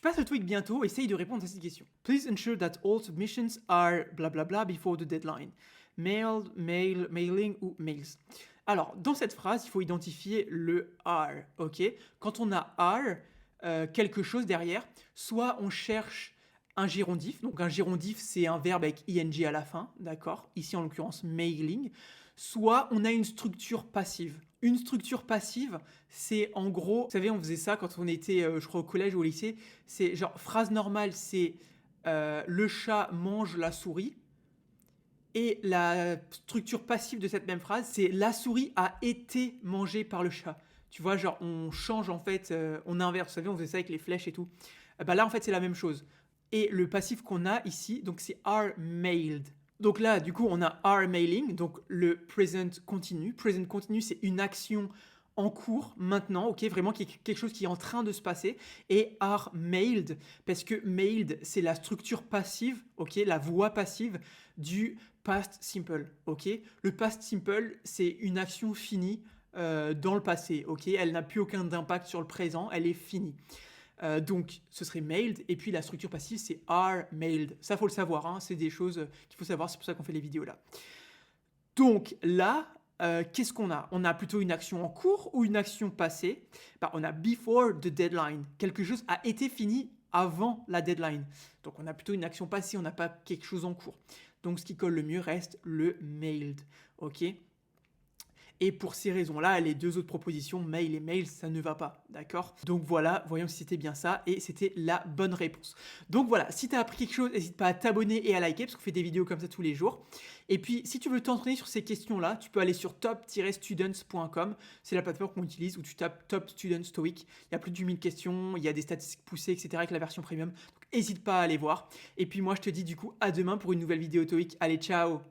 Tu passes le TOEIC bientôt, essaye de répondre à cette question. Please ensure that all submissions are blablabla before the deadline. Mailed, mailing ou mails. Alors, dans cette phrase, il faut identifier le are, ok? Quand on a are, quelque chose derrière, soit on cherche un gérondif, donc un gérondif c'est un verbe avec ing à la fin, d'accord? Ici en l'occurrence mailing, soit on a une structure passive. Une structure passive, c'est en gros, vous savez, on faisait ça quand on était, je crois, au collège ou au lycée, c'est genre, phrase normale, c'est le chat mange la souris, et la structure passive de cette même phrase, c'est la souris a été mangée par le chat. Tu vois, genre, on change en fait, on inverse. Vous savez, on faisait ça avec les flèches et tout. Bah là, en fait, c'est la même chose. Et le passif qu'on a ici, donc c'est are mailed. Donc là, du coup, on a are mailing, donc le present continu. Present continu, c'est une action en cours maintenant, ok, vraiment quelque chose qui est en train de se passer, et are mailed, parce que mailed, c'est la structure passive, ok, la voix passive du past simple, ok. Le past simple, c'est une action finie dans le passé, ok, elle n'a plus aucun impact sur le présent, elle est finie. Donc, ce serait mailed, et puis la structure passive, c'est are mailed. Ça, faut le savoir, hein, c'est des choses qu'il faut savoir, c'est pour ça qu'on fait les vidéos là. Donc là, qu'est-ce qu'on a? On a plutôt une action en cours ou une action passée? Bah, on a before the deadline. Quelque chose a été fini avant la deadline. Donc on a plutôt une action passée, on n'a pas quelque chose en cours. Donc ce qui colle le mieux reste le mailed. Ok? Et pour ces raisons-là, les deux autres propositions, mail et mail, ça ne va pas, d'accord? Donc voilà, voyons si c'était bien ça, et c'était la bonne réponse. Donc voilà, si tu as appris quelque chose, n'hésite pas à t'abonner et à liker, parce qu'on fait des vidéos comme ça tous les jours. Et puis, si tu veux t'entraîner sur ces questions-là, tu peux aller sur top-students.com, c'est la plateforme qu'on utilise, où tu tapes Top Students TOEIC, il y a plus de 8000 questions, il y a des statistiques poussées, etc. avec la version premium, donc n'hésite pas à aller voir. Et puis moi, je te dis du coup à demain pour une nouvelle vidéo TOEIC. Allez, ciao!